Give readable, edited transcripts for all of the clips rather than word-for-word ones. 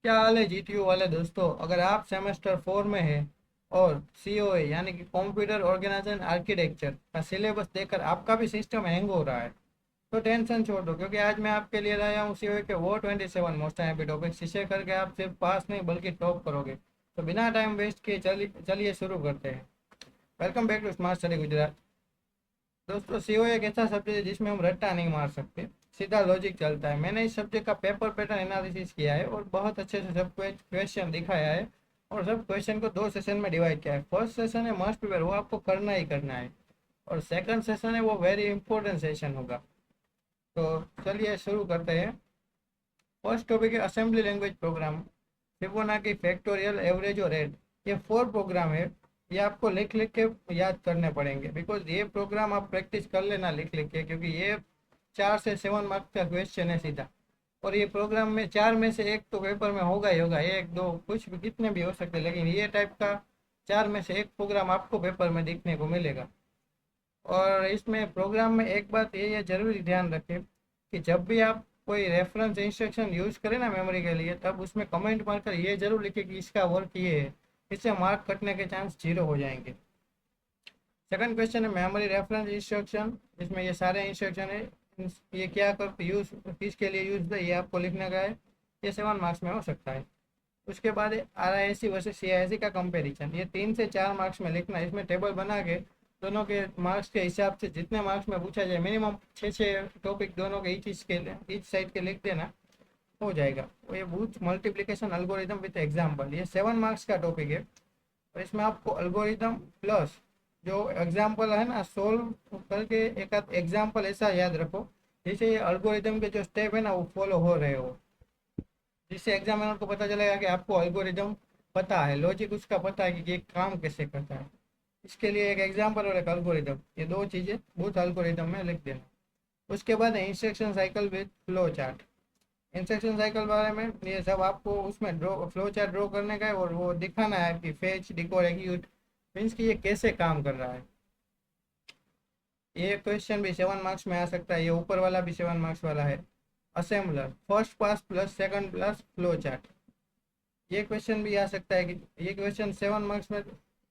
क्या हाल है जीटीयू वाले दोस्तों। अगर आप सेमेस्टर 4 में हैं और सीओए यानी कि कंप्यूटर ऑर्गेनाइजेशन आर्किटेक्चर का सिलेबस देखकर आपका भी सिस्टम हैंग हो रहा है तो टेंशन छोड़ दो, क्योंकि आज मैं आपके लिए लाया हूँ सीओए के वो 27 मोस्ट एमपी टॉपिक, जिसे करके आप सिर्फ पास नहीं बल्कि टॉप करोगे। तो बिना टाइम वेस्ट किए चलिए चलिए शुरू करते हैं। Welcome back to smart study Gujarat. दोस्तों, सीओ एक ऐसा सब्जेक्ट है जिसमें हम रट्टा नहीं मार सकते, सीधा लॉजिक चलता है। मैंने इस सब्जेक्ट का पेपर पैटर्न एनालिसिस किया है और बहुत अच्छे से सब क्वेश्चन दिखाया है और सब क्वेश्चन को दो सेशन में डिवाइड किया है। फर्स्ट सेशन है मस्ट प्रिपेयर, वो आपको करना ही करना है, और सेकंड सेशन है वो वेरी इंपॉर्टेंट सेशन होगा। तो चलिए शुरू करते हैं। फर्स्ट टॉपिक है assembly language program, Fibonacci, factorial, average और एड। ये 4 प्रोग्राम है। ये आपको लिख लिख के याद करने पड़ेंगे, बिकॉज ये प्रोग्राम आप प्रैक्टिस कर लेना लिख लिख के, क्योंकि ये 4 से 7 मार्क्स का क्वेश्चन है सीधा। और ये प्रोग्राम में 4 में से एक तो पेपर में होगा ही होगा, एक दो कुछ भी कितने भी हो सकते हैं, लेकिन ये टाइप का 4 में से एक प्रोग्राम आपको पेपर में दिखने को मिलेगा। और इसमें प्रोग्राम में एक बात ये जरूरी ध्यान रखें कि जब भी आप कोई रेफरेंस इंस्ट्रक्शन यूज करें ना मेमोरी के लिए, तब उसमें कमेंट मारकर ये जरूर लिखें कि इसका वर्क ये है। इससे मार्क कटने के चांस जीरो हो जाएंगे। सेकंड क्वेश्चन है मेमोरी रेफरेंस इंस्ट्रक्शन, इसमें ये सारे इंस्ट्रक्शन है। ये क्या कर यूज, किसके लिए यूज है, ये आपको लिखने का है। ये 7 मार्क्स में हो सकता है। उसके बाद R I S C versus C I S C का कंपेरिजन, ये 3 से 4 मार्क्स में लिखना है। इसमें टेबल बना के दोनों के मार्क्स के हिसाब से जितने मार्क्स में पूछा जाए, मिनिमम 6 टॉपिक दोनों के ईच साइड के लिख देना, हो जाएगा। और ये booth multiplication algorithm with example, ये 7 मार्क्स का टॉपिक है। और इसमें आपको अल्गोरिदम प्लस जो एग्जाम्पल है ना, सोल्व करके एक आध एग्जाम्पल ऐसा याद रखो जैसे ये अल्गोरिदम के जो स्टेप है ना वो फॉलो हो रहे हो, जिससे एग्जामिनर को पता चलेगा कि आपको एल्गोरिदम पता है, लॉजिक उसका पता है कि ये काम कैसे करता है। इसके लिए एक एग्जाम्पल और एक एल्गोरिदम, ये दो चीज़ें बहुत एल्गोरिदम में लिख देना। उसके बाद instruction cycle with flow chart. Instruction cycle बारे में ये सब आपको उसमें ड्रॉ फ्लो चार्ट ड्रॉ करने का है और वो दिखाना है कि फेच डिकोड एग्जीक्यूट मीन्स कि ये कैसे काम कर रहा है। ये क्वेश्चन भी 7 मार्क्स में आ सकता है, ये ऊपर वाला भी 7 मार्क्स वाला है। Assembler, first pass plus second plus flow chart, ये क्वेश्चन भी आ सकता है कि ये क्वेश्चन 7 मार्क्स में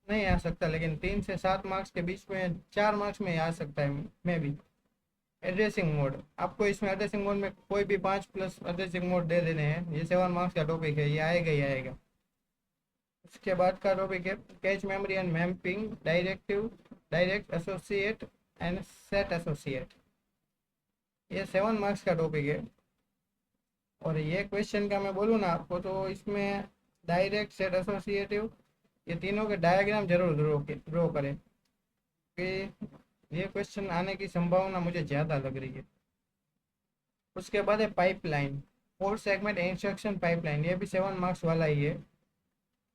नहीं आ सकता, लेकिन 3 से 7 मार्क्स के बीच में 4 मार्क्स में आ सकता है मे भी। एड्रेसिंग मोड, आपको इसमें एड्रेसिंग मोड में कोई भी 5 प्लस एड्रेसिंग मोड दे देने हैं। ये 7 मार्क्स का टॉपिक है, ये आएगा ही आएगा। उसके बाद का टॉपिक है cache memory and mapping, directive, direct associate and set associate, ये 7 मार्क्स का टॉपिक है। और ये क्वेश्चन का मैं बोलूँ ना आपको, तो इसमें डायरेक्ट, सेट, एसोसिएटिव, ये तीनों के डायग्राम जरूर ड्रॉ करें कि ये क्वेश्चन आने की संभावना मुझे ज़्यादा लग रही है। उसके बाद है पाइपलाइन, 4 सेगमेंट इंस्ट्रक्शन पाइपलाइन, ये भी 7 मार्क्स वाला ही है।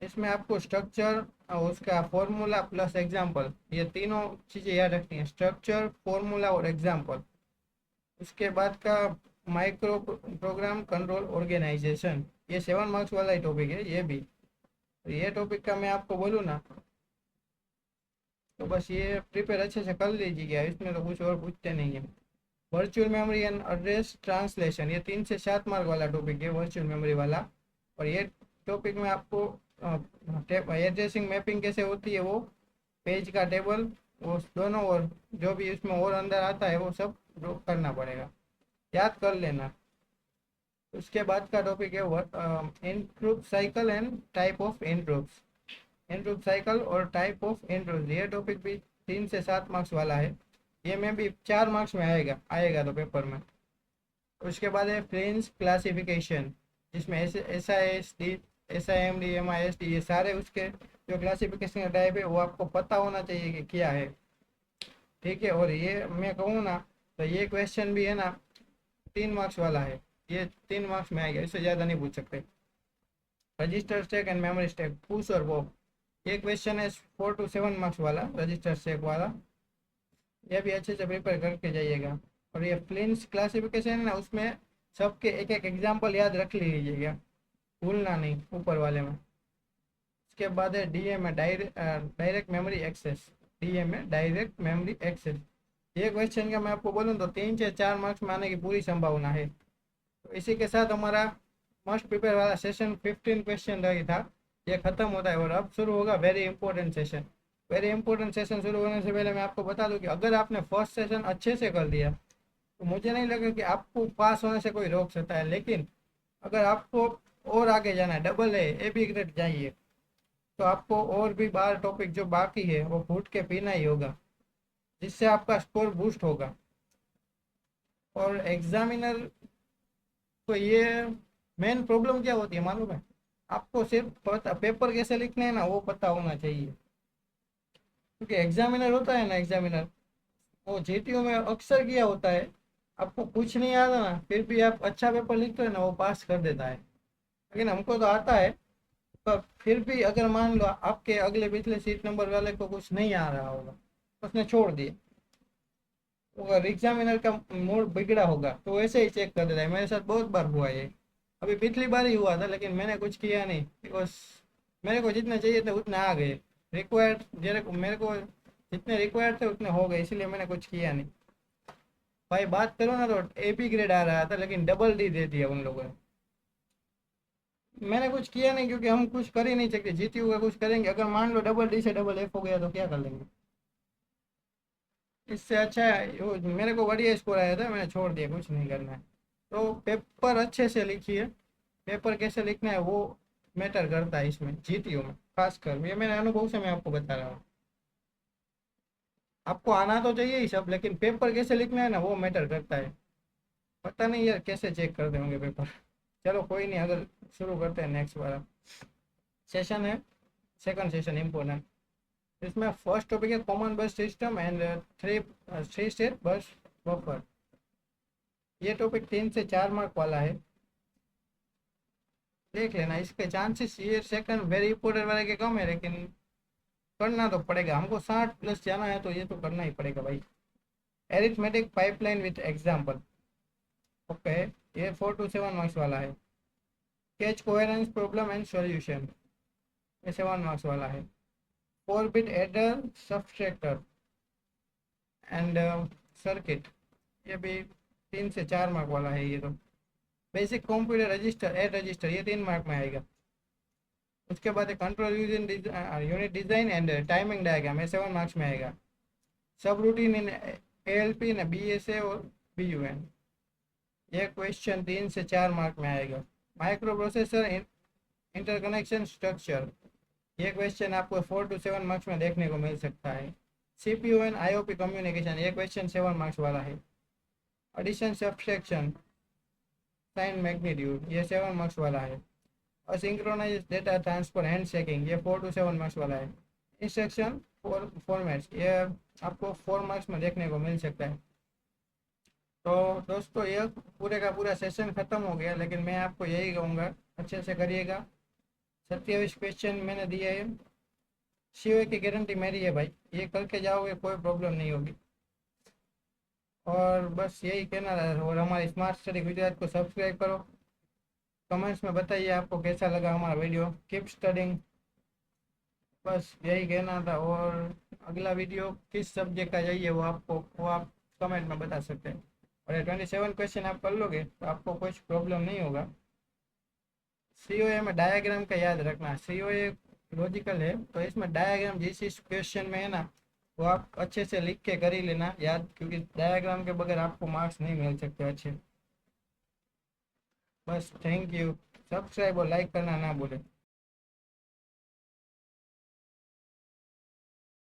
इसमें आपको स्ट्रक्चर और उसका फॉर्मूला प्लस एग्जाम्पल, ये तीनों चीज़ें याद रखनी है, स्ट्रक्चर, फॉर्मूला और एग्जाम्पल। उसके बाद का माइक्रो प्रोग्राम कंट्रोल ऑर्गेनाइजेशन, ये 7 मार्क्स वाला ही टॉपिक है ये भी। ये टॉपिक का मैं आपको बोलूँ ना, तो बस ये प्रिपेयर अच्छे से कर लीजिएगा, इसमें तो कुछ और पूछते नहीं है। Virtual memory and address translation, ये 3 से 7 मार्क वाला टॉपिक है वर्चुअल मेमोरी वाला। और ये टॉपिक में आपको एड्रेसिंग मैपिंग कैसे होती है, वो पेज का टेबल, वो दोनों, और जो भी इसमें और अंदर आता है वो सब ड्रॉ करना पड़ेगा, याद कर लेना। उसके बाद का टॉपिक है interrupt cycle and type of interrupts, interrupt cycle और टाइप ऑफ इंट्रूप, ये टॉपिक भी 3 से 7 मार्क्स वाला है। ये में भी 4 मार्क्स में आएगा आएगा तो पेपर में। उसके बाद है फ्रेंच क्लासिफिकेशन, जिसमें S I S D, S I M D, M I S D, ये सारे उसके जो क्लासिफिकेशन का टाइप है वो आपको पता होना चाहिए कि क्या है। ठीक है, और ये मैं कहूँ ना, तो ये क्वेश्चन भी है ना 3 मार्क्स वाला है, ये 3 मार्क्स में आएगा, इससे ज़्यादा नहीं पूछ सकते। Register stack and memory stack, push और पॉप, ये क्वेश्चन है 4 to 7 मार्क्स वाला, रजिस्टर स्टैक वाला। ये भी अच्छे से प्रिपेयर करके जाइएगा। और ये फ्लिंस क्लासिफिकेशन है ना, उसमें सबके एक एक एग्जाम्पल याद रख लीजिएगा, भूलना नहीं ऊपर वाले में। उसके बाद है डीएम है डायरेक्ट मेमोरी एक्सेस, डीएम है डायरेक्ट मेमोरी एक्सेस। ये क्वेश्चन का मैं आपको बोलूँ तो 3 से 4 मार्क्स में आने की पूरी संभावना है। तो इसी के साथ हमारा मस्ट प्रिपेयर वाला सेशन 15 क्वेश्चन रही था, ये खत्म होता है और अब शुरू होगा very important session. Very important session शुरू होने से पहले मैं आपको बता दूं कि अगर आपने फर्स्ट सेशन अच्छे से कर दिया तो मुझे नहीं लगा कि आपको पास होने से कोई रोक सकता है। लेकिन अगर आपको और आगे जाना है, डबल ए बी ग्रेड चाहिए, तो आपको और भी 12 टॉपिक जो बाकी है वो घुट के पीना ही होगा, जिससे आपका स्कोर बूस्ट होगा। और एग्जामिनर को ये मेन प्रॉब्लम क्या होती है मालूम है? आपको सिर्फ पता पेपर कैसे लिखने हैं ना वो पता होना चाहिए। क्योंकि एग्जामिनर होता है ना, एग्जामिनर वो जीटीयू में अक्सर किया होता है, आपको कुछ नहीं आता ना फिर भी आप अच्छा पेपर लिखते हो ना वो पास कर देता है। लेकिन हमको तो आता है, पर फिर भी अगर मान लो आपके अगले पिछले सीट नंबर वाले को कुछ नहीं आ रहा होगा, उसने छोड़ दिया, अगर एग्जामिनर का मूड बिगड़ा होगा तो वैसे ही चेक कर देता है। मेरे साथ बहुत बार हुआ ये, अभी पिछली बार ही हुआ था लेकिन मैंने कुछ किया नहीं, बिकॉज मेरे को जितने चाहिए थे उतने आ गए। रिक्वायर्ड मेरे को जितने रिक्वायर्ड थे उतने हो गए, इसलिए मैंने कुछ किया नहीं। भाई बात करो ना तो एपी ग्रेड आ रहा था लेकिन डबल डी दे दिया उन लोगों ने। मैंने कुछ किया नहीं क्योंकि हम कुछ कर ही नहीं सकते, जीटीयू का कुछ करेंगे अगर मान लो डबल डी से डबल एफ हो गया तो क्या कर लेंगे? इससे अच्छा है मेरे को बढ़िया स्कोर आया था, मैंने छोड़ दिया, कुछ नहीं करना है। तो पेपर अच्छे से लिखिए, पेपर कैसे लिखना है वो मैटर करता है इसमें, जीटीयू में खासकर, ये मेरे अनुभव से मैं आपको बता रहा हूँ। आपको आना तो चाहिए ही सब, लेकिन पेपर कैसे लिखना है ना वो मैटर करता है। पता नहीं यार कैसे चेक करते होंगे पेपर। चलो कोई नहीं, अगर शुरू करते हैं नेक्स्ट वाला सेशन है, सेकंड सेशन इम्पोर्टेंट। इसमें फर्स्ट टॉपिक है कॉमन बस system and three three state bus buffer. ये टॉपिक 3 से 4 मार्क वाला है, देख लेना। इसके चांसेस ये सेकंड वेरी इंपॉर्टेंट वाले के कम है, लेकिन करना तो पड़ेगा हमको, 60+ जाना है तो ये तो करना ही पड़ेगा भाई। Arithmetic pipeline with example, okay, ये 4 to 7 मार्क्स वाला है। Catch coherence problem and solution, ये 7 मार्क्स वाला है। 4 bit adder subtractor and circuit, ये भी 3 से 4 मार्क वाला है ये तो। Basic computer register add register, ये 3 मार्क में आएगा। उसके बाद control unit design and timing diagram, ये 7 मार्क्स में आएगा। सब रूटीन इन एएलपी ने बीएसए और बीयूएन, ये क्वेश्चन 3 से 4 मार्क में आएगा। माइक्रो प्रोसेसर इंटरकनेक्शन स्ट्रक्चर, ये क्वेश्चन आपको 4 to 7 मार्क्स में देखने को मिल सकता है। सीपीयू एंड आईओपी कम्युनिकेशन, ये क्वेश्चन 7 मार्क्स वाला है। एडिशन सब्सट्रैक्शन साइन मैग्नीट्यूड, ये 7 मार्क्स वाला है। असिंक्रोनाइज डेटा ट्रांसफर हैंड शेकिंग, ये 4 to 7 मार्क्स वाला है। इंस्ट्रक्शन फॉर्मेट्स, ये आपको 4 मार्क्स में देखने को मिल सकता है। तो दोस्तों ये पूरे का पूरा सेशन खत्म हो गया, लेकिन मैं आपको यही कहूँगा अच्छे से करिएगा। 27 क्वेश्चन मैंने दिए है, सीओए की गारंटी मेरी है भाई, ये करके जाओगे कोई प्रॉब्लम नहीं होगी। और बस यही कहना है, और हमारी स्मार्ट स्टडी गुजरात को सब्सक्राइब करो। कमेंट्स में बताइए आपको कैसा लगा हमारा वीडियो। कीप स्टडिंग, बस यही कहना था। और अगला वीडियो किस सब्जेक्ट का चाहिए वो आप कमेंट में बता सकते हैं। और ये 27 क्वेश्चन आप कर लोगे तो आपको कुछ प्रॉब्लम नहीं होगा। सीओए में डायग्राम का याद रखना, सीओए लॉजिकल है तो इसमें डायग्राम जिस इस क्वेश्चन में है ना वो आप अच्छे से लिख के कर ही लेना याद, क्योंकि डायग्राम के बगैर आपको मार्क्स नहीं मिल सकते अच्छे। बस थैंक यू, सब्सक्राइब और लाइक करना ना भूलें।